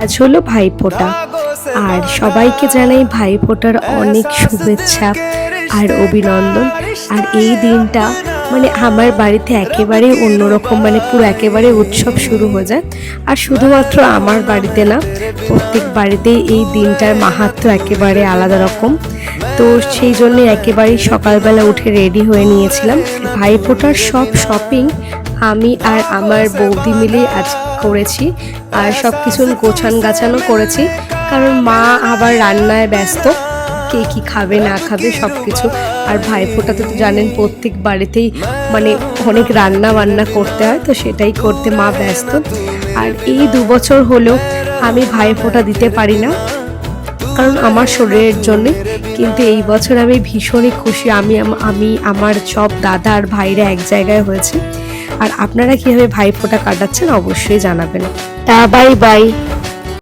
আজ হলো ভাইফোঁটা, আর সবাইকে জানাই ভাইফোঁটার অনেক শুভেচ্ছা আর অভিনন্দন। আর এই দিনটা মানে আমার বাড়িতে একেবারে অন্যরকম, মানে পুরো একেবারে উৎসব শুরু হয়ে যায়। আর শুধুমাত্র আমার বাড়িতে না, প্রত্যেক বাড়িতেই এই দিনটার মাহাত্ম্য একেবারে আলাদা রকম। তো সেই জন্যে একেবারেই সকালবেলা উঠে রেডি হয়ে নিয়েছিলাম। ভাইফোঁটার সব শপিং আমি আর আমার বৌদি মিলেই আজ করেছি, আর সব কিছু গোছান গাছানো করেছি, কারণ মা আবার রান্নায় ব্যস্ত, কে কী খাবে না খাবে সব কিছু। আর ভাইফোঁটাতে তো জানেন প্রত্যেক বাড়িতেই মানে অনেক রান্না বান্না করতে হয়, তো সেটাই করতে মা ব্যস্ত। আর এই 2 বছর হলেও আমি ভাইফোঁটা দিতে পারি না, কারণ আমার শরীরের জন্যে। কিন্তু এই বছর আমি ভীষণই খুশি, আমি আমার সব দাদা আর ভাইরা এক জায়গায় হয়েছে। আর আপনারা কীভাবে ভাইফোঁটা কাটাচ্ছেন অবশ্যই জানাবেন। Bye bye.